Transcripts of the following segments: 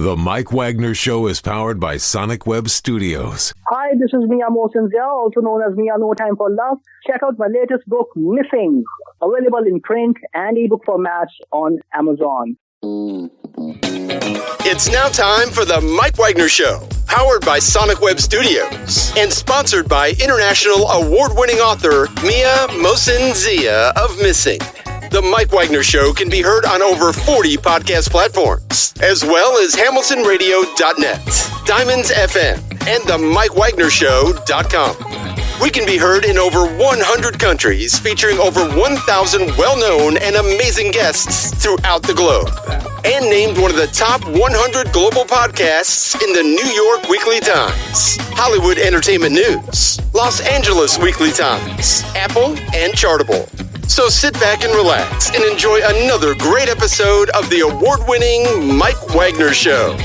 The Mike Wagner Show is powered by Sonic Web Studios. Hi, this is Mia Mosinzia, also known as Mia No Time for Love. Check out my latest book, Missing, available in print and ebook formats on Amazon. It's now time for the Mike Wagner Show, powered by Sonic Web Studios and sponsored by international award-winning author Mia Mosinzia of Missing. The Mike Wagner Show can be heard on over 40 podcast platforms, as well as hamiltonradio.net, Diamonds FM, and the MikeWagnerShow.com. We can be heard in over 100 countries, featuring over 1,000 well-known and amazing guests throughout the globe. And named one of the top 100 global podcasts in the New York Weekly Times, Hollywood Entertainment News, Los Angeles Weekly Times, Apple, and Chartable. So sit back and relax and enjoy another great episode of the award-winning Mike Wagner Show.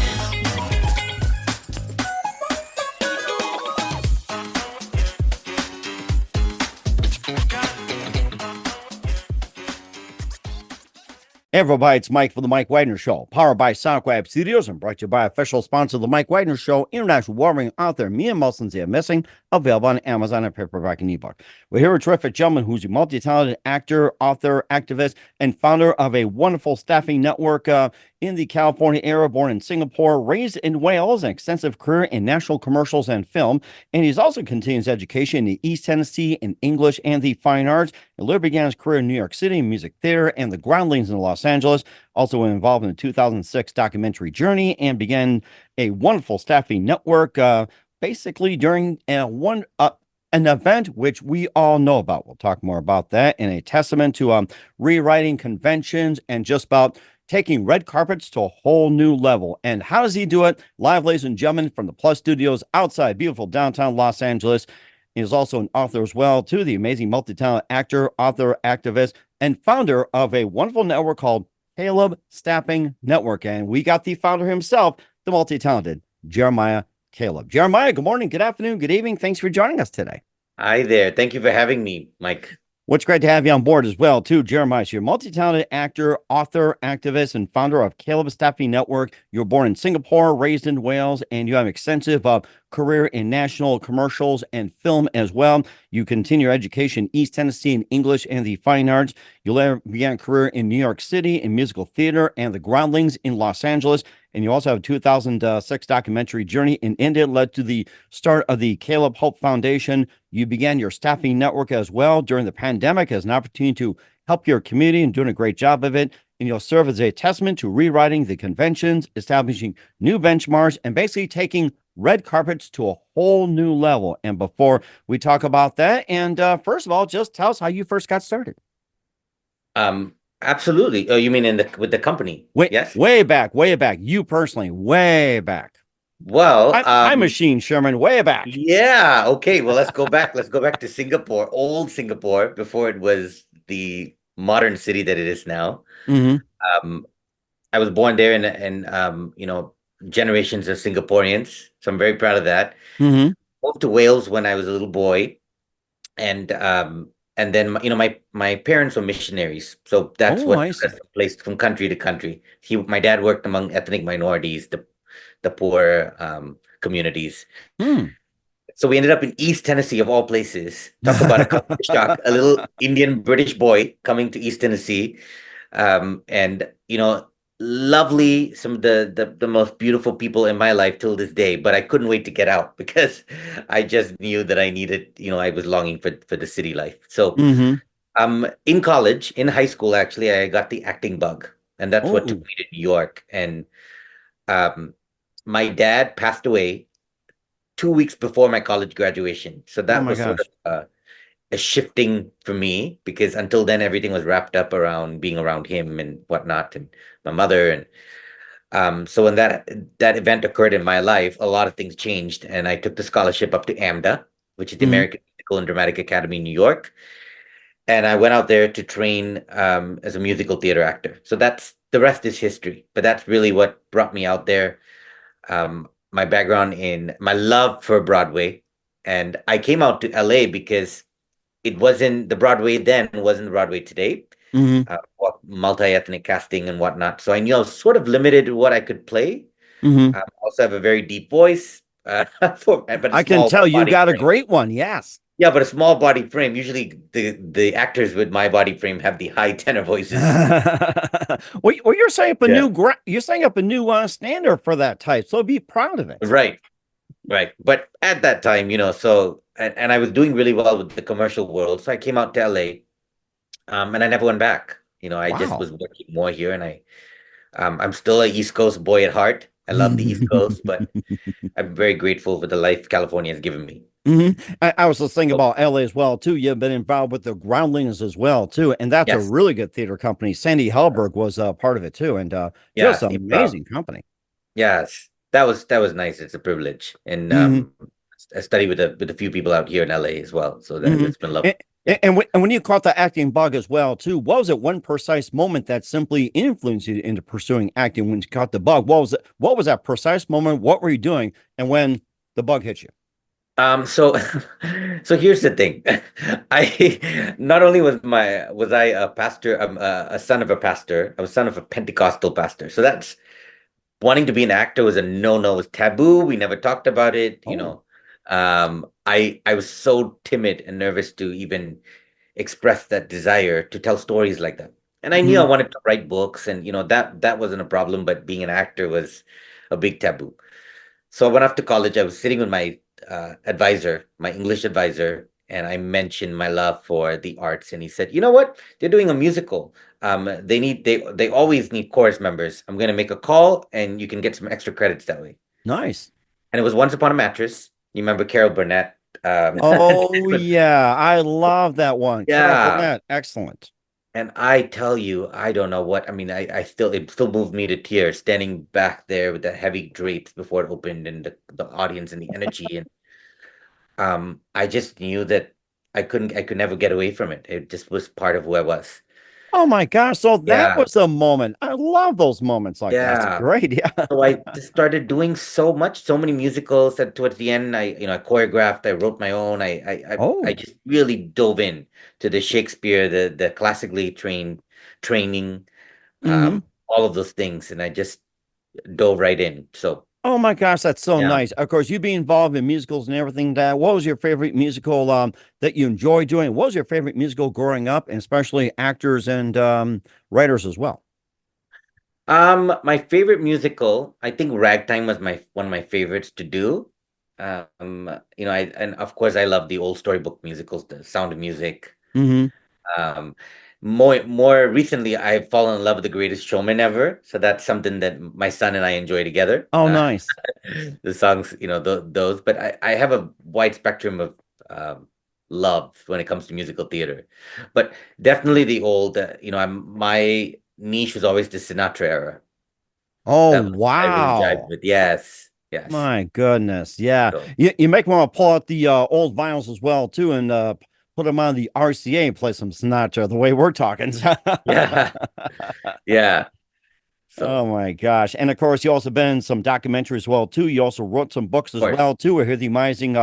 Hey everybody, it's Mike for the Mike Wagner Show, powered by Sonic Web Studios and brought to you by official sponsor of the Mike Wagner Show, international warring author Mia Mosinzia Missing, available on Amazon and paperback and ebook. We're here with a terrific gentleman who's a multi-talented actor, author, activist, and founder of a wonderful staffing network in the California area, born in Singapore, raised in Wales, an extensive career in national commercials and film. And he's also continued his education in the East Tennessee in English and the fine arts. He later began his career in New York City in music theater and the Groundlings in Los Angeles. Also involved in the 2006 documentary Journey and began a wonderful staffing network, basically during an event which we all know about. We'll talk more about that, and a testament to rewriting conventions and just about taking red carpets to a whole new level. And how does he do it? Live, ladies and gentlemen, from the Plus Studios outside beautiful downtown Los Angeles. He is also an author as well, too, the amazing multi-talented actor, author, activist, and founder of a wonderful network called Caleb Staffing Network. And we got the founder himself, the multi-talented JeremiahCaleb. Jeremiah, good morning, good afternoon, good evening. Thanks for joining us today. Hi there. Thank you for having me, Mike. Well, it's great to have you on board as well, too, Jeremiah. You're a multi-talented actor, author, activist, and founder of Caleb Staffing Network. You were born in Singapore, raised in Wales, and you have an extensive career in national commercials and film as well. You continue your education in East Tennessee in English and the fine arts. You later began a career in New York City in musical theater and the Groundlings in Los Angeles. And you also have a 2006 documentary Journey in India, led to the start of the Caleb Hope Foundation. You began your staffing network as well during the pandemic as an opportunity to help your community and doing a great job of it. And you'll serve as a testament to rewriting the conventions, establishing new benchmarks, and basically taking red carpets to a whole new level. And before we talk about that, and first of all, just tell us how you first got started. Absolutely. Oh, you mean with the company? Yes. Way back. You personally, way back. Well, I'm Machine Sherman, way back. Yeah. Okay. Well, let's go back. Let's go back to Singapore, old Singapore, before it was the modern city that it is now. Mm-hmm. I was born there, and generations of Singaporeans. So I'm very proud of that. Mm-hmm. Moved to Wales when I was a little boy, and then my parents were missionaries, so that's what placed from country to country. My dad worked among ethnic minorities, the poor communities. So we ended up in East Tennessee, of all places. Talk about a culture shock. A little Indian British boy coming to East Tennessee, and lovely, some of the most beautiful people in my life till this day. But I couldn't wait to get out because I just knew that I needed, I was longing for the city life. So in college, in high school, actually, I got the acting bug, and that's what took me to New York. And my dad passed away 2 weeks before my college graduation. So that was sort of a shifting for me, because until then everything was wrapped up around being around him and whatnot, and my mother. And so when that event occurred in my life, a lot of things changed, and I took the scholarship up to AMDA, which is the American Musical and Dramatic Academy in New York. And I went out there to train as a musical theater actor. So the rest is history, but that's really what brought me out there. My background in my love for Broadway, and I came out to LA because it wasn't the Broadway then, wasn't the Broadway today. Mm-hmm. Multi-ethnic casting and whatnot. So I knew I was sort of limited to what I could play. Mm-hmm. Also have a very deep voice. But I can tell you got a frame. great one. Yes. Yeah, but a small body frame. Usually, the actors with my body frame have the high tenor voices. Well, you're setting up a new standard for that type. So be proud of it. Right. But at that time, so and I was doing really well with the commercial world, so I came out to LA, and I never went back. I just was working more here, and I'm still a East Coast boy at heart. I love the East Coast, but I'm very grateful for the life California has given me. Mm-hmm. I was just thinking about LA as well too. You've been involved with the Groundlings as well too, and that's a really good theater company. Sandy Hellberg was part of it too, and just an amazing company. Yes, that was nice. It's a privilege, and I studied with a few people out here in LA as well, so it's been lovely. And when you caught the acting bug as well too, what was it one precise moment that simply influenced you into pursuing acting when you caught the bug? What was it? What was that precise moment? What were you doing? And when the bug hit you? So here's the thing. I not only was I a pastor, a son of a pastor, I was son of a Pentecostal pastor. So that's wanting to be an actor was a no-no, it was taboo. We never talked about it, I was so timid and nervous to even express that desire to tell stories like that. And I knew I wanted to write books, and that wasn't a problem, but being an actor was a big taboo. So I went off to college. I was sitting with my advisor, my English advisor, and I mentioned my love for the arts, and he said, "You know what? They're doing a musical. They always need chorus members. I'm going to make a call, and you can get some extra credits that way." Nice. And it was Once Upon a Mattress. You remember Carol Burnett? Oh yeah, I love that one. Yeah, Carol Burnett, excellent. And I tell you, I don't know what I mean. It still moved me to tears standing back there with the heavy drapes before it opened, and the audience and the energy, and I just knew that I could never get away from it. It just was part of who I was. Oh my gosh. So that was the moment. I love those moments like that. That's great. Yeah. So I just started doing so many musicals that towards the end, I choreographed, I wrote my own. I just really dove in to the Shakespeare, the classically training, all of those things. And I just dove right in. So oh my gosh, that's so nice. Of course, you being involved in musicals and everything. What was your favorite musical that you enjoy doing? What was your favorite musical growing up, and especially actors and writers as well? My favorite musical, I think Ragtime was one of my favorites to do. And of course I love the old storybook musicals, The Sound of Music. More recently, I've fallen in love with The Greatest Showman Ever. So that's something that my son and I enjoy together. Oh, nice. The songs, those. But I have a wide spectrum of love when it comes to musical theater. But definitely the old, my niche was always the Sinatra era. Oh, wow. I really jived with. Yes. My goodness. Yeah. So, you make me want to pull out the old vinyls as well, too, and put them on the RCA and play some Sinatra the way we're talking. Yeah. So, oh my gosh. And of course, you also been in some documentaries as well, too. You also wrote some books as well, too. We're here, the amazing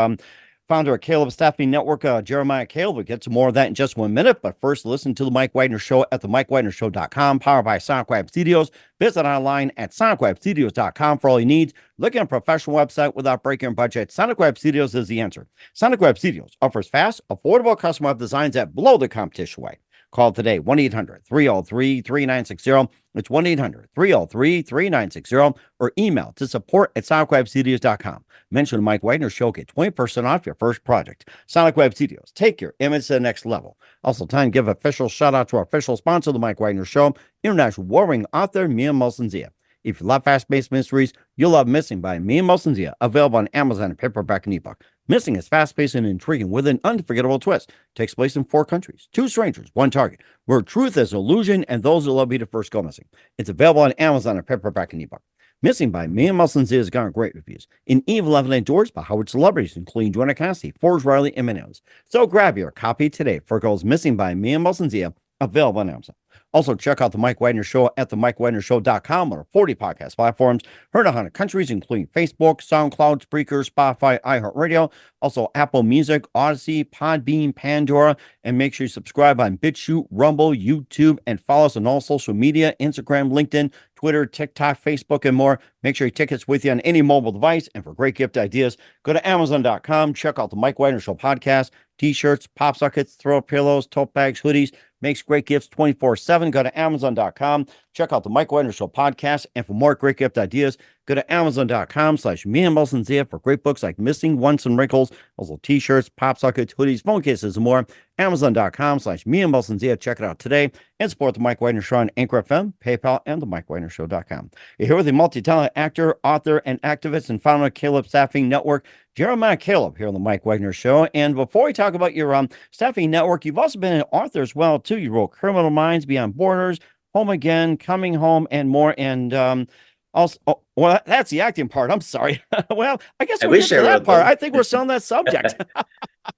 founder of Caleb Staffing Network, Jeremiah Caleb. We'll get to more of that in just 1 minute. But first, listen to the Mike Widener Show at themikewidenershow.com, powered by SonicWeb Studios. Visit online at sonicwebstudios.com for all you need. Look at a professional website without breaking your budget. SonicWeb Studios is the answer. SonicWeb Studios offers fast, affordable custom web designs that blow the competition away. Call today, 1-800-303-3960. It's 1-800-303-3960, or email to support@sonicwebstudios.com. Mention the Mike Widener Show, get 20% off your first project. Sonic Web Studios, take your image to the next level. Also, time to give official shout out to our official sponsor, the Mike Widener Show, international warring author, Mia Molson-Zia. If you love fast-paced mysteries, you'll love Missing by Mia Molson-Zia, available on Amazon and paperback and ebook. Missing is fast-paced and intriguing with an unforgettable twist. Takes place in 4 countries, 2 strangers, 1 target, where truth is illusion and those who love you to first go missing. It's available on Amazon and paperback and ebook. Missing by Mia Molson-Zia has gotten great reviews. In Evil Evelyn Doors by Howard celebrities, including Joanna Cassidy, Forbes Riley, and Minos. So grab your copy today for Girls Missing by Mia Molson-Zia, available on Amazon. Also, check out the Mike Widener Show at themikewidenershow.com on our 40 podcast platforms. Heard in 100 countries, including Facebook, SoundCloud, Spreaker, Spotify, iHeartRadio. Also, Apple Music, Odyssey, Podbean, Pandora. And make sure you subscribe on BitChute, Rumble, YouTube, and follow us on all social media, Instagram, LinkedIn, Twitter, TikTok, Facebook, and more. Make sure your tickets with you on any mobile device. And for great gift ideas, go to Amazon.com. Check out the Mike Wagner Show podcast. T-shirts, pop sockets, throw pillows, tote bags, hoodies. Makes great gifts 24/7. Go to Amazon.com. Check out the Mike Wagner Show podcast. And for more great gift ideas, go to Amazon.com/me and Wilson Zia for great books like Missing Once and Wrinkles, also T-shirts, pop sockets, hoodies, phone cases, and more. Amazon.com/me and Wilson Zia. Check it out today and support the Mike Wagner Show on Anchor FM, PayPal, and the MikeWagnerShow.com. You're here with the multi-talented actor, author, and activist and founder of Caleb Staffing Network, Jeremiah Caleb, here on the Mike Wagner Show. And before we talk about your staffing network, you've also been an author as well, too. You wrote Criminal Minds, Beyond Borders, Home Again, Coming Home, and more. And also, well, that's the acting part. I'm sorry. Well, I guess we'll get to that part. I think we're still on that subject.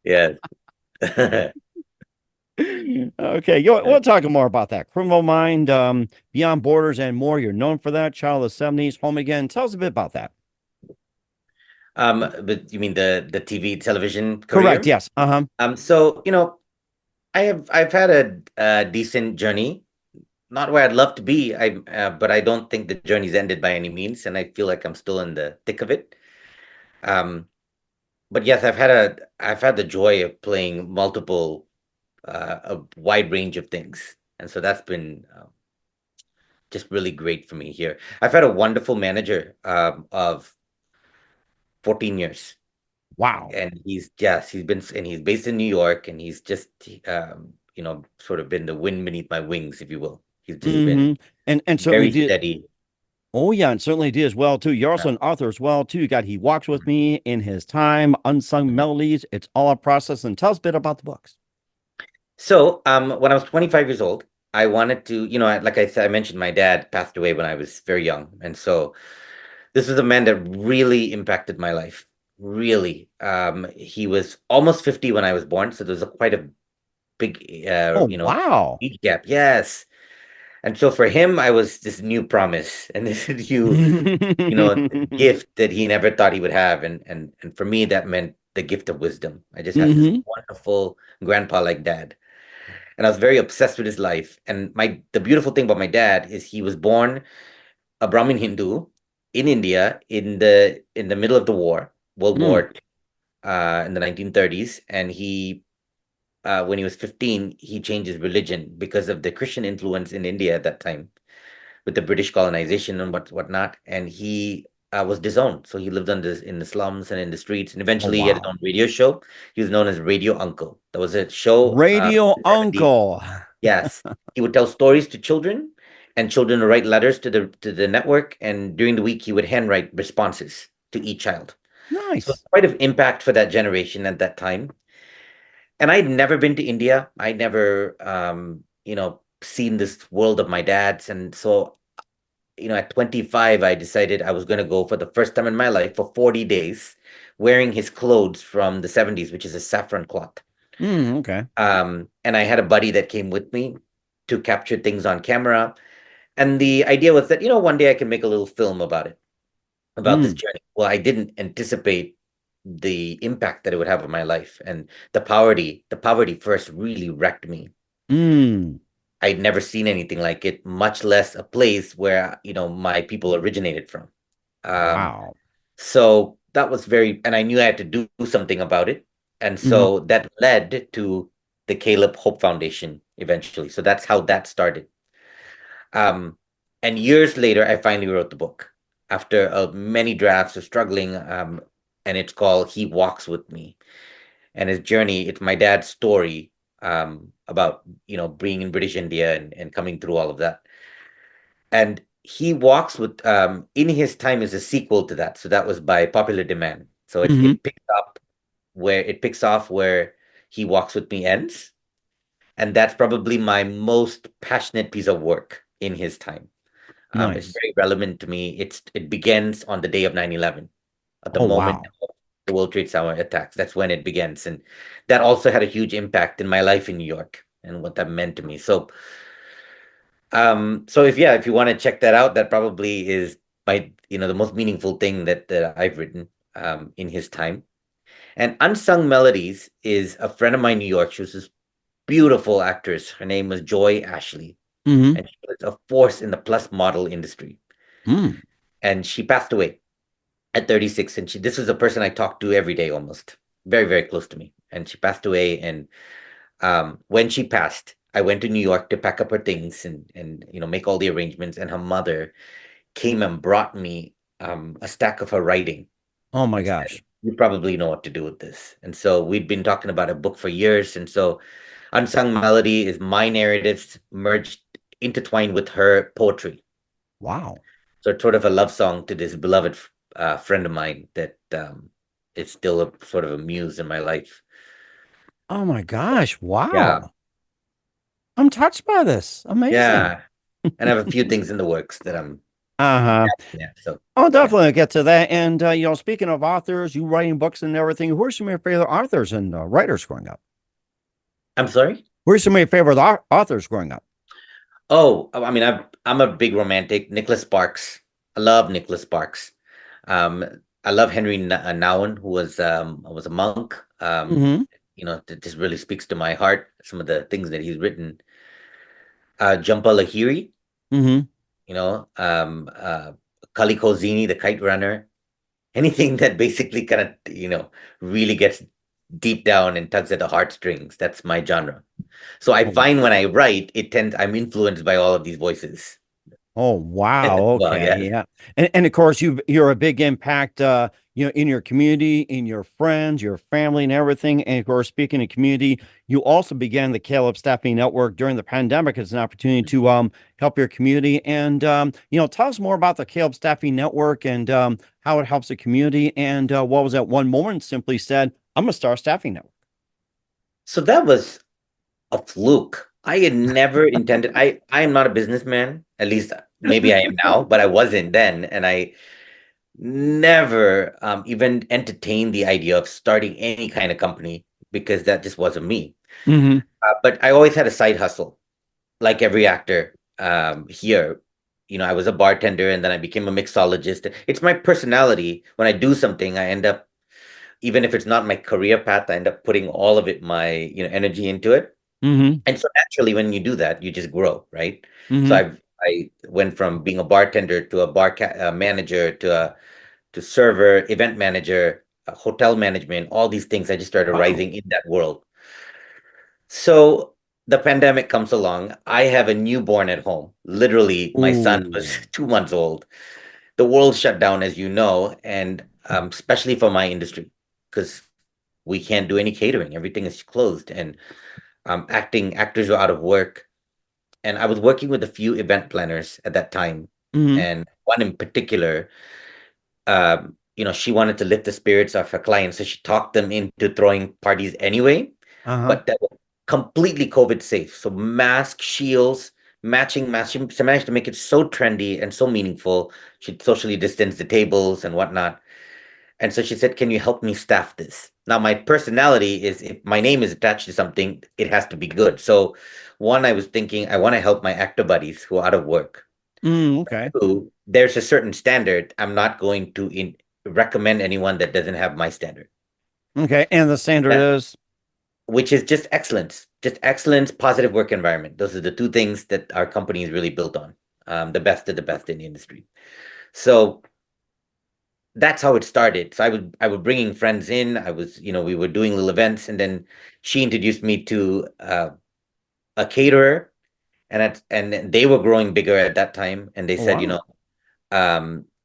Yeah. Okay, we'll talk more about that. Criminal Mind, Beyond Borders, and more. You're known for that. Child of the 70s, Home Again. Tell us a bit about that. But you mean the television career? Correct. Yes. So I've had a decent journey. Not where I'd love to be. But I don't think the journey's ended by any means, and I feel like I'm still in the thick of it. But yes, I've had the joy of playing multiple, a wide range of things, and so that's been just really great for me here. I've had a wonderful manager of 14 years. Wow. And he's based in New York, and he's just sort of been the wind beneath my wings, if you will. He's just been and very steady. Oh yeah, and certainly did as well too. You're also an author as well too. You got He Walks With Me, In His Time, Unsung Melodies, It's All a Process. And tell us a bit about the books. So when I was 25 years old, I wanted to, like I said, I mentioned my dad passed away when I was very young. And so this was a man that really impacted my life. Really. He was almost 50 when I was born. So there was quite a big, wow, age gap. Yes. And so for him, I was this new promise and this new, gift that he never thought he would have. And for me, that meant the gift of wisdom. I just had this wonderful grandpa-like dad. And I was very obsessed with his life. And the beautiful thing about my dad is he was born a Brahmin Hindu in India in the middle of the war, World War II, in the 1930s. And he, when he was 15, he changed his religion because of the Christian influence in India at that time with the British colonization and whatnot. And he was disowned. So he lived in the slums and in the streets. And eventually he had his own radio show. He was known as Radio Uncle. There was a show. Radio Uncle. Yes. He would tell stories to children, and children would write letters to the network. And during the week, he would handwrite responses to each child. Nice. So quite an impact for that generation at that time. And I'd never been to India. I'd never, seen this world of my dad's. And so, at 25, I decided I was going to go for the first time in my life for 40 days, wearing his clothes from the 70s, which is a saffron cloth. Okay. And I had a buddy that came with me to capture things on camera. And the idea was that, one day I can make a little film about it, about this journey. Well, I didn't anticipate the impact that it would have on my life, and the poverty first really wrecked me. I'd never seen anything like it, much less a place where my people originated from. Wow. So that was and I knew I had to do something about it, and so that led to the Caleb Hope Foundation eventually. So that's how that started. And years later, I finally wrote the book after many drafts of struggling. And it's called He Walks With Me. And his journey, it's my dad's story about, being in British India and coming through all of that. And He Walks With, In His Time is a sequel to that. So that was by popular demand. So it picks off where He Walks With Me ends. And that's probably my most passionate piece of work in his time. Nice. It's very relevant to me. It begins on the day of 9/11. At the moment of the World Trade Center attacks. That's when it begins. And that also had a huge impact in my life in New York and what that meant to me. So, if you want to check that out, that probably is the most meaningful thing that I've written in his time. And Unsung Melodies is a friend of mine in New York. She was this beautiful actress. Her name was Joy Ashley. Mm-hmm. and she was a force in the plus model industry. Mm. And she passed away at 36. And this was a person I talked to every day, almost very, very close to me. And she passed away. And when she passed, I went to New York to pack up her things and make all the arrangements. And her mother came and brought me a stack of her writing. Oh my And said, gosh. you probably know what to do with this. And so we'd been talking about a book for years. And so Unsung Melody is my narratives merged, intertwined with her poetry. Wow. So it's sort of a love song to this beloved friend of mine that is still a sort of a muse in my life. Oh my gosh. Wow. Yeah. I'm touched by this. Amazing. Yeah. And I have a few things in the works that I'm yeah. So I'll definitely get to that. And speaking of authors, you writing books and everything, who are some of your favorite authors and writers growing up? I'm sorry? Who are some of your favorite authors growing up? Oh, I mean, I'm a big romantic. Nicholas Sparks. I love Nicholas Sparks. I love Henry Nouwen, who was a monk. Mm-hmm. That just really speaks to my heart. Some of the things that he's written. Jhumpa Lahiri. Mm-hmm. Kaliko Zini, the kite runner. Anything that basically kind of really gets deep down and tugs at the heartstrings. That's my genre. So I find when I write, I'm influenced by all of these voices. Oh, wow. Okay. Yeah. And of course you're a big impact, in your community, in your friends, your family and everything. And of course, speaking of community, you also began the Caleb Staffing Network during the pandemic as an opportunity to help your community. And tell us more about the Caleb Staffing Network and how it helps the community. And what was that one moment simply said, I'm gonna start a staffing network. So that was a fluke. I had never intended. I am not a businessman. At least maybe I am now, but I wasn't then, and I never even entertained the idea of starting any kind of company because that just wasn't me. Mm-hmm. But I always had a side hustle, like every actor here. I was a bartender, and then I became a mixologist. It's my personality. When I do something, I end up, even if it's not my career path, I end up putting all of it, my energy into it. Mm-hmm. And so naturally, when you do that, you just grow, right? Mm-hmm. So I went from being a bartender to a bar manager to server, event manager, hotel management, all these things. I just started rising in that world. So the pandemic comes along. I have a newborn at home. Literally, my son was 2 months old. The world shut down, as you know, and especially for my industry, because we can't do any catering. Everything is closed, and actors were out of work. And I was working with a few event planners at that time, and one in particular, she wanted to lift the spirits of her clients, so she talked them into throwing parties anyway, but that was completely COVID safe. So mask, shields, matching masks. She managed to make it so trendy and so meaningful. She socially distanced the tables and whatnot. And so she said, can you help me staff this? Now, my personality is, if my name is attached to something, it has to be good. So one, I was thinking, I want to help my actor buddies who are out of work. Okay. Two, there's a certain standard. I'm not going to recommend anyone that doesn't have my standard. Okay. And the standard is? Which is just excellence, positive work environment. Those are the two things that our company is really built on. The best of the best in the industry. So that's how it started. So I was bringing friends in. We were doing little events, and then she introduced me to a caterer, and they were growing bigger at that time. And they said,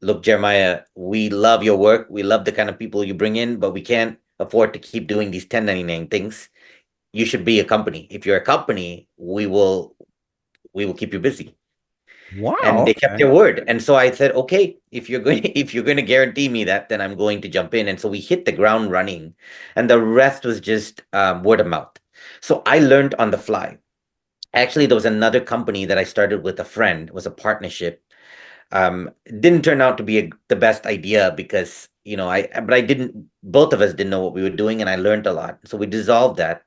look, Jeremiah, we love your work. We love the kind of people you bring in, but we can't afford to keep doing these 1099 things. You should be a company. If you're a company, we will keep you busy. Wow. And they kept their word. And so I said, okay, if you're going to guarantee me that, then I'm going to jump in. And so we hit the ground running, and the rest was just word of mouth. So I learned on the fly. Actually, there was another company that I started with a friend. It was a partnership. It didn't turn out to be the best idea because, both of us didn't know what we were doing, and I learned a lot. So we dissolved that.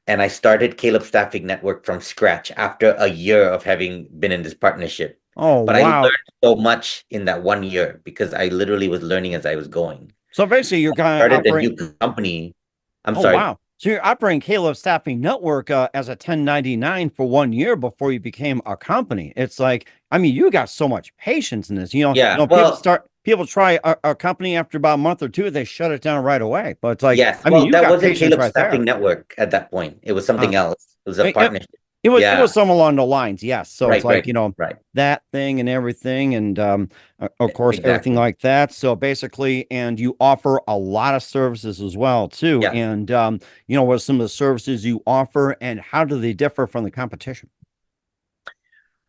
And I started Caleb Staffing Network from scratch after a year of having been in this partnership. Oh, but wow. I learned so much in that 1 year because I literally was learning as I was going. So basically, you're kind of started a new company. I'm sorry. Wow. So you're operating Caleb Staffing Network as a 1099 for 1 year before you became a company. It's like, I mean, you got so much patience in this. Yeah. People try a company after about a month or two, they shut it down right away. But it's like, Yes. I mean, Well, you that got wasn't patience Caleb right Staffing there. Network at that point. It was something else. It was a It, partnership. it was Yeah. some along the lines, yes. So it's like, Right. that thing and everything, and of course, everything Exactly. like that. So basically, and you offer a lot of services as well, too. Yeah. And what are some of the services you offer, and how do they differ from the competition?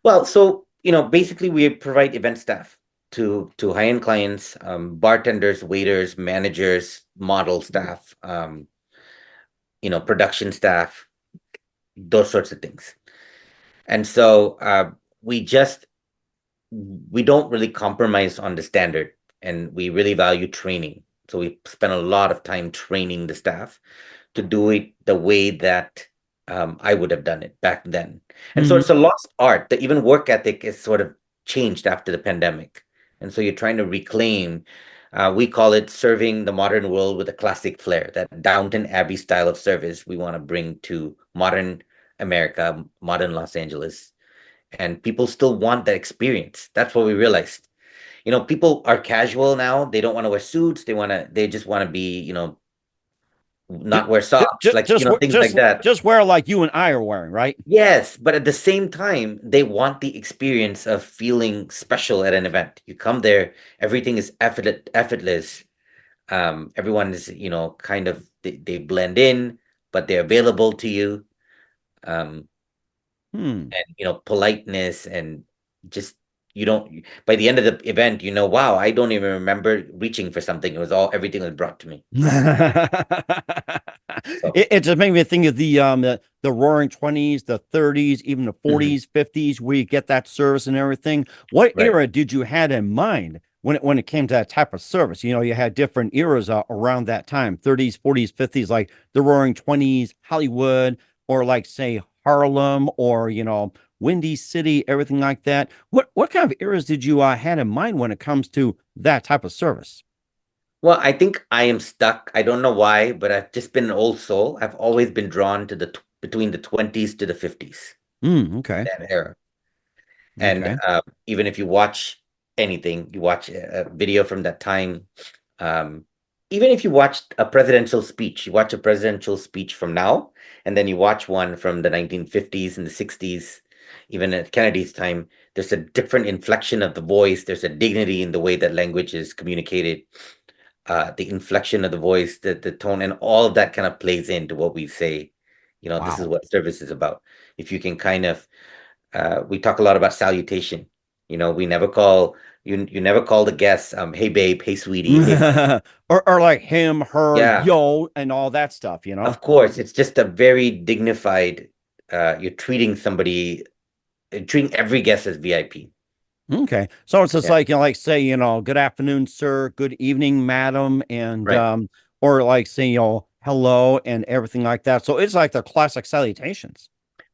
Well, so basically, we provide event staff to high-end clients, bartenders, waiters, managers, model staff, production staff, those sorts of things. And so we don't really compromise on the standard, and we really value training. So we spend a lot of time training the staff to do it the way that I would have done it back then. And so it's a lost art. That even work ethic is sort of changed after the pandemic. And so you're trying to reclaim, we call it serving the modern world with a classic flair, that Downton Abbey style of service we want to bring to modern America, modern Los Angeles. And people still want that experience. That's what we realized. People are casual now. They don't want to wear suits. They just want to be, not wear socks, like, things like that. Just wear like you and I are wearing, right? Yes, but at the same time, they want the experience of feeling special at an event. You come there, everything is effortless. Everyone is, kind of they blend in, but they're available to you. And politeness, and just by the end of the event, wow, I don't even remember reaching for something. Everything was brought to me. So. It just made me think of the roaring 20s, the 30s, even the 40s, 50s, where you get that service and everything. What era did you had in mind when it came to that type of service? You had different eras around that time, 30s, 40s, 50s, like the roaring 20s, Hollywood, or like, say, Harlem, or Windy City, everything like that. What kind of eras did you had in mind when it comes to that type of service? Well, I think I am stuck. I don't know why, but I've just been an old soul. I've always been drawn to between the 20s to the 50s. Okay. That era. Okay. And even if you watch anything, you watch a video from that time, even if you watched a presidential speech, you watch a presidential speech from now, and then you watch one from the 1950s and the 60s, even at Kennedy's time, there's a different inflection of the voice. There's a dignity in the way that language is communicated, the inflection of the voice, the tone, and all of that kind of plays into what we say. Wow. This is what service is about. If you can kind of, we talk a lot about salutation. We never call you never call the guests, hey babe, hey sweetie, hey. or like him, her, yo, and all that stuff. Of course, it's just a very dignified. You're treating every guest as VIP. Okay, so it's just like say good afternoon, sir, good evening, madam, and or like say hello and everything like that. So it's like the classic salutations.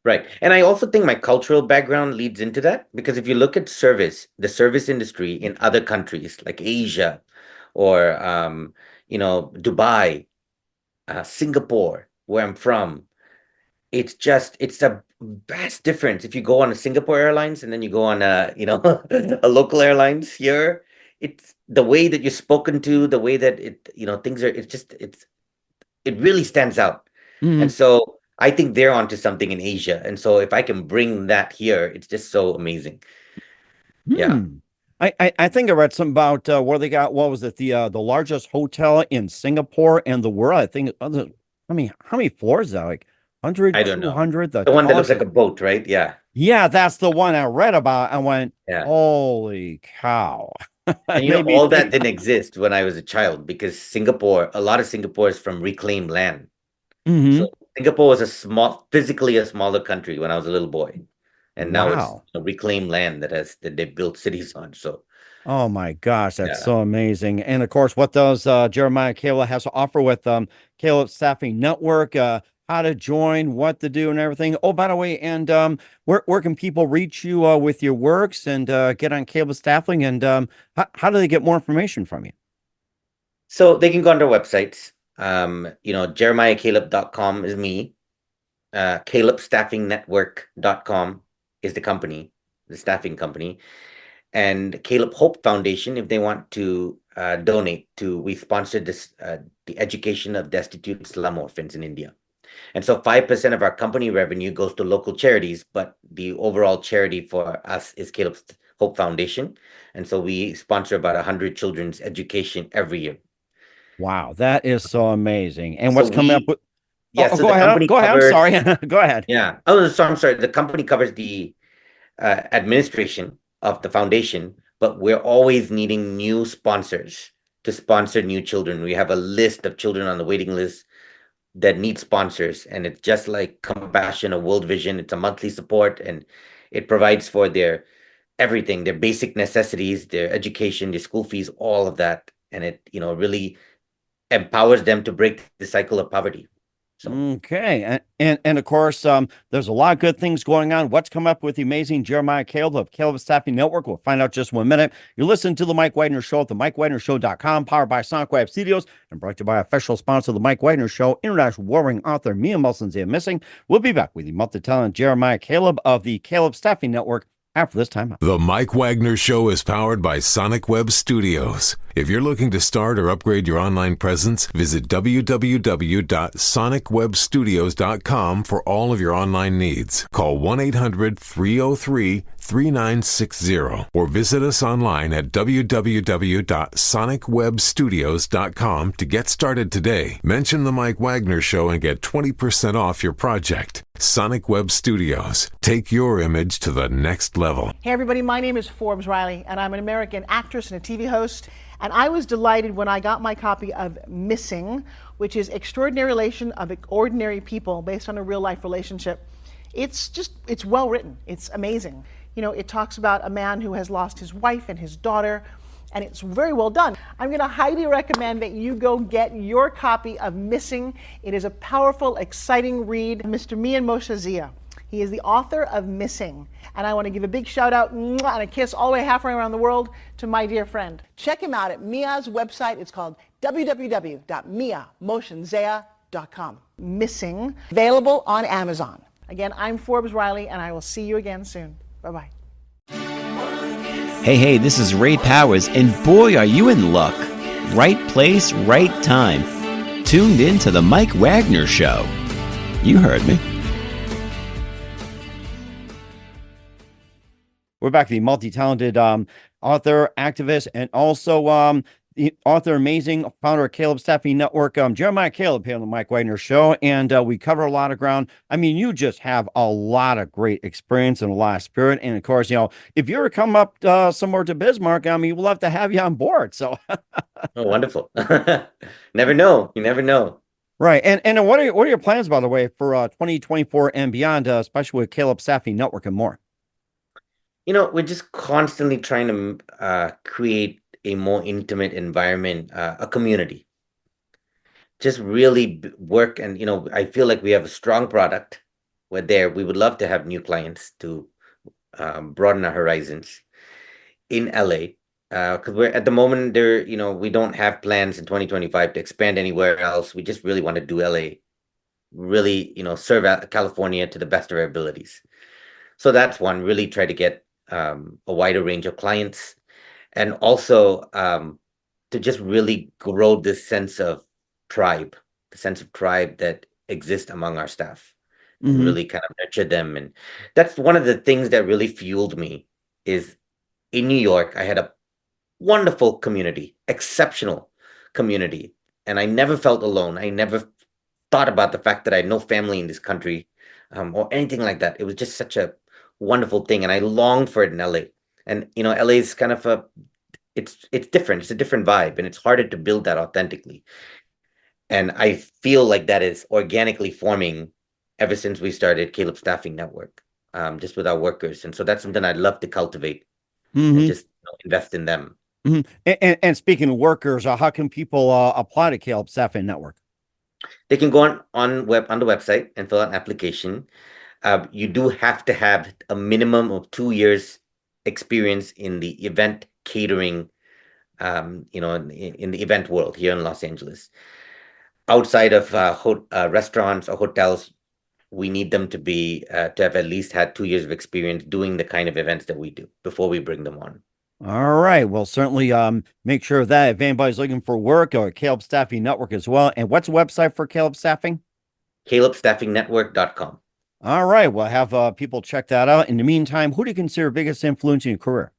Right. And I also think my cultural background leads into that, because if you look at the service industry in other countries like Asia, or Dubai, Singapore, where I'm from, it's a vast difference. If you go on a Singapore Airlines and then you go on a local airlines here, it's the way that you're spoken to, the way that things are, it really stands out. And so I think they're onto something in Asia. And so if I can bring that here, it's just so amazing. Yeah. I think I read something about where they got, what was it, the largest hotel in Singapore and the world. I think, how many floors is that? Like 100, I don't know. 200? The one that looks like a boat, right? Yeah. Yeah, that's the one I read about. I went, holy cow. And all that didn't exist when I was a child, because a lot of Singapore is from reclaimed land. So Singapore was physically a smaller country when I was a little boy, and now it's reclaimed land that they built cities on. So, oh my gosh, that's so amazing! And of course, what does JeremiahCaleb has to offer with Caleb Staffing Network? How to join, what to do, and everything. Oh, by the way, and where can people reach you with your works and get on Caleb Staffing? And how do they get more information from you? So they can go on our websites. jeremiahcaleb.com is me. calebstaffingnetwork.com is the company, the staffing company. And Caleb Hope Foundation, if they want to donate to, we sponsored this, the education of destitute slum orphans in India. And so 5% of our company revenue goes to local charities, but the overall charity for us is Caleb Hope Foundation. And so we sponsor about 100 children's education every year. Wow, that is so amazing. And what's coming up with? Yeah, Oh, so go the ahead. company Go ahead. I'm covers, sorry. Go ahead. Yeah. Oh, so I'm sorry. The company covers the administration of the foundation, but we're always needing new sponsors to sponsor new children. We have a list of children on the waiting list that need sponsors, and it's just like Compassion or World Vision. It's a monthly support, and it provides for their everything, their basic necessities, their education, their school fees, all of that, and it really empowers them to break the cycle of poverty. So. Okay. And of course, there's a lot of good things going on. What's come up with the amazing Jeremiah Caleb of Caleb Staffing Network? We'll find out just 1 minute. You're listening to The Mike Wagner Show at themikewagnershow.com, powered by Sonic Web Studios, and brought to you by official sponsor of The Mike Wagner Show, international warring author Mia Mulson Missing. We'll be back with the multi-talented Jeremiah Caleb of the Caleb Staffing Network after this time. The Mike Wagner Show is powered by Sonic Web Studios. If you're looking to start or upgrade your online presence, visit www.sonicwebstudios.com for all of your online needs. Call 1-800-303-3960 or visit us online at www.sonicwebstudios.com to get started today. Mention The Mike Wagner Show and get 20% off your project. Sonic Web Studios. Take your image to the next level. Hey everybody, my name is Forbes Riley, and I'm an American actress and a TV host. And I was delighted when I got my copy of Missing, which is Extraordinary Relation of Ordinary People based on a real life relationship. It's well written. It's amazing. It talks about a man who has lost his wife and his daughter, and it's very well done. I'm going to highly recommend that you go get your copy of Missing. It is a powerful, exciting read. Mr. Mian Moshe Zia. He is the author of Missing. And I want to give a big shout out and a kiss all the way halfway around the world to my dear friend. Check him out at Mia's website. It's called www.miamotionsea.com. Missing, available on Amazon. Again, I'm Forbes Riley, and I will see you again soon. Bye-bye. Hey, this is Ray Powers, and boy, are you in luck. Right place, right time. Tuned in to The Mike Wagner Show. You heard me. We're back to the multi-talented author, activist, and also the author, amazing founder of Caleb Staffing Network, Jeremiah Caleb, here on the Mike Wagner Show. And we cover a lot of ground. I mean, you just have a lot of great experience and a lot of spirit. And of course, if you ever come up somewhere to Bismarck, we'll love to have you on board. So, oh, wonderful! Never know. You never know. Right. And what are your plans, by the way, for 2024 and beyond, especially with Caleb Staffing Network and more? We're just constantly trying to create a more intimate environment, a community. Just really work. And, I feel like we have a strong product. We would love to have new clients to broaden our horizons in LA. Because we're at the moment there, we don't have plans in 2025 to expand anywhere else. We just really want to do LA, really, serve California to the best of our abilities. So that's one, really try to get a wider range of clients, and also to just really grow this sense of tribe, the sense of tribe that exists among our staff, and really kind of nurture them. And that's one of the things that really fueled me is in New York, I had a wonderful community, exceptional community. And I never felt alone. I never thought about the fact that I had no family in this country or anything like that. It was just such a wonderful thing. And I longed for it in LA. And, LA is kind of it's different. It's a different vibe, and it's harder to build that authentically. And I feel like that is organically forming ever since we started Caleb Staffing Network, just with our workers. And so that's something I'd love to cultivate and just invest in them. And speaking of workers, how can people apply to Caleb Staffing Network? They can go on the website and fill out an application. You do have to have a minimum of 2 years experience in the event catering, in the event world here in Los Angeles. outside of restaurants or hotels, we need them to be to have at least had 2 years of experience doing the kind of events that we do before we bring them on. All right. Well, certainly make sure of that if anybody's looking for work, or Caleb Staffing Network as well. And what's the website for Caleb Staffing? calebstaffingnetwork.com. All right. We'll have people check that out. In the meantime, who do you consider biggest influence in your career?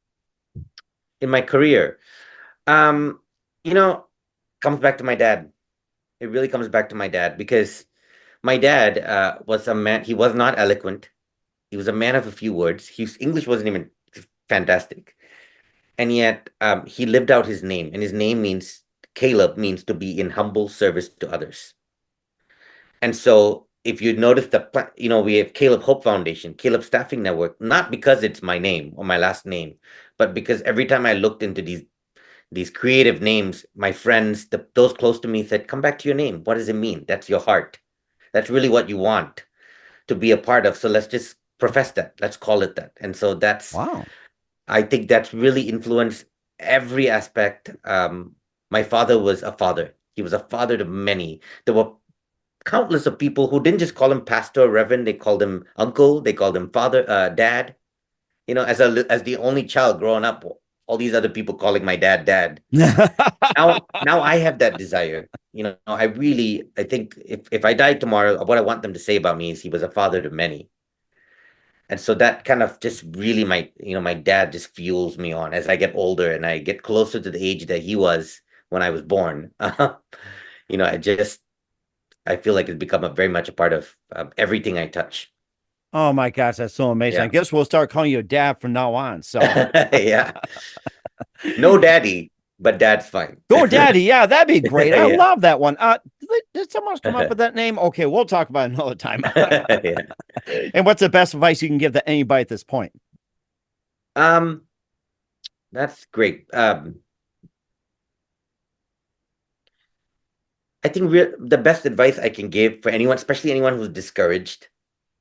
In my career, comes back to my dad. It really comes back to my dad, because my dad was a man. He was not eloquent. He was a man of a few words. His English wasn't even fantastic. And yet he lived out his name. And his name means, Caleb means to be in humble service to others. And so if you notice we have Caleb Hope Foundation, Caleb Staffing Network, not because it's my name or my last name, but because every time I looked into these creative names, my friends, those close to me said, come back to your name. What does it mean? That's your heart. That's really what you want to be a part of. So let's just profess that. Let's call it that. And so wow. I think that's really influenced every aspect. My father was a father. He was a father to many. There were countless of people who didn't just call him pastor or reverend. They called him uncle. They called him father, dad. As the only child growing up, all these other people calling my dad. Now I have that desire. I think if I die tomorrow, what I want them to say about me is he was a father to many. And so that kind of just really my dad just fuels me on as I get older and I get closer to the age that he was when I was born. I feel like it's become very much a part of everything I touch. Oh my gosh, that's so amazing. Yeah. I guess we'll start calling you dad from now on. So yeah. No daddy, but dad's fine. Go daddy. Yeah, that'd be great. I Yeah. love that one. Did someone else come up with that name? Okay, we'll talk about it another time. Yeah. And what's the best advice you can give to anybody at this point? That's great. I think the best advice I can give for anyone, especially anyone who's discouraged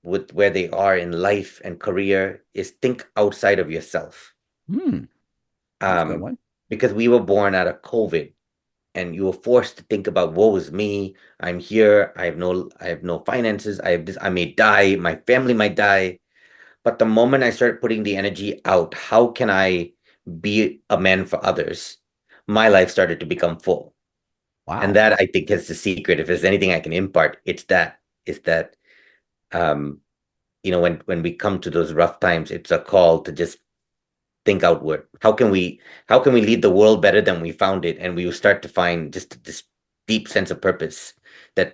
with where they are in life and career, is think outside of yourself. That's a good one. Because we were born out of COVID, and you were forced to think about, woe is me. I'm here. I have no finances. I have this. I may die. My family might die. But the moment I started putting the energy out, how can I be a man for others? My life started to become full. Wow. And that, I think, is the secret. If there's anything I can impart, it's that. When we come to those rough times, it's a call to just think outward. How can we lead the world better than we found it? And we will start to find just this deep sense of purpose and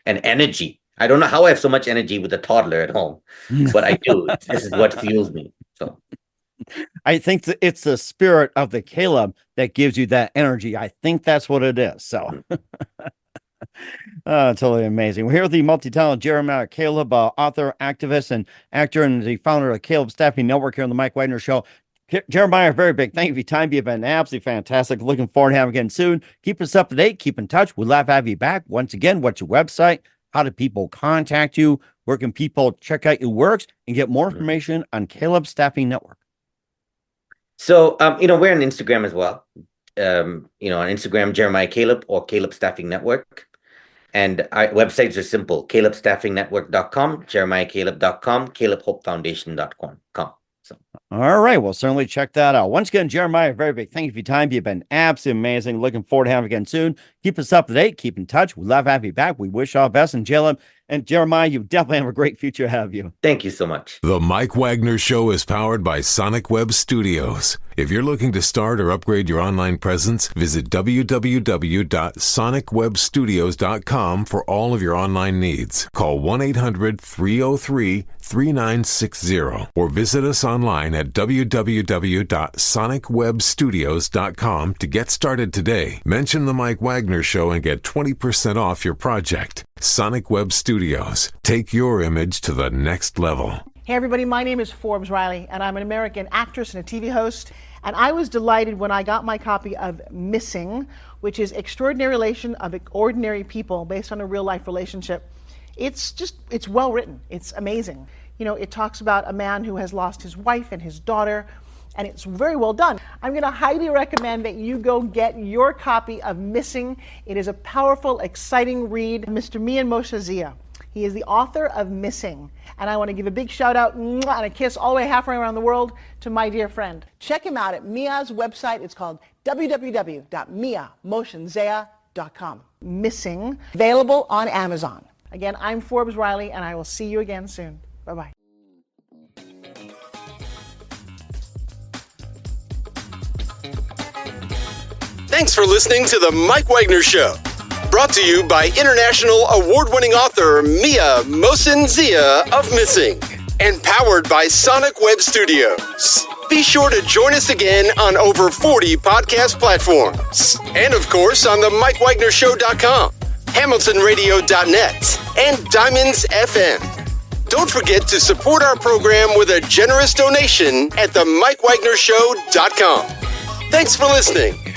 energy. I don't know how I have so much energy with a toddler at home, but I do. This is what fuels me. So I think it's the spirit of the Caleb that gives you that energy. I think that's what it is. So totally amazing. We're here with the multi-talented JeremiahCaleb, author, activist, and actor, and the founder of the Caleb Staffing Network here on the Mike Wagner Show. Jeremiah, very big thank you for your time. You've been absolutely fantastic. Looking forward to having you again soon. Keep us up to date. Keep in touch. We'd love to have you back. Once again, what's your website? How do people contact you? Where can people check out your works and get more information on Caleb Staffing Network? So, we're on Instagram as well. On Instagram, JeremiahCaleb or Caleb Staffing Network. And our websites are simple: calebstaffingnetwork.com, jeremiahcaleb.com, calebhopefoundation.com. So, all right. Well, certainly check that out. Once again, Jeremiah, very big thank you for your time. You've been absolutely amazing. Looking forward to having you again soon. Keep us up to date. Keep in touch. We'd love to have you back. We wish all the best. And Jeremiah, you definitely have a great future ahead of you. Thank you so much. The Mike Wagner Show is powered by Sonic Web Studios. If you're looking to start or upgrade your online presence, visit www.sonicwebstudios.com for all of your online needs. Call 1-800-303-3960 or visit us online at www.sonicwebstudios.com to get started today. Mention the Mike Wagner Show and get 20% off your project. Sonic Web Studios. Take your image to the next level. Hey everybody, my name is Forbes Riley, and I'm an American actress and a TV host. And I was delighted when I got my copy of Missing, which is Extraordinary Relation of Ordinary People based on a real life relationship. It's well written. It's amazing. It talks about a man who has lost his wife and his daughter, and it's very well done. I'm going to highly recommend that you go get your copy of Missing. It is a powerful, exciting read. Mr. Mian Moshe Zia. He is the author of Missing. And I want to give a big shout out and a kiss all the way halfway around the world to my dear friend. Check him out at Mia's website. It's called www.miamoshenzea.com. Missing, available on Amazon. Again, I'm Forbes Riley, and I will see you again soon. Bye-bye. Thanks for listening to The Mike Wagner Show. Brought to you by international award-winning author Mia Mohsen-Zia of Missing. And powered by Sonic Web Studios. Be sure to join us again on over 40 podcast platforms. And of course on the MikeWagnerShow.com, HamiltonRadio.net, and Diamonds FM. Don't forget to support our program with a generous donation at the MikeWagnerShow.com. Thanks for listening.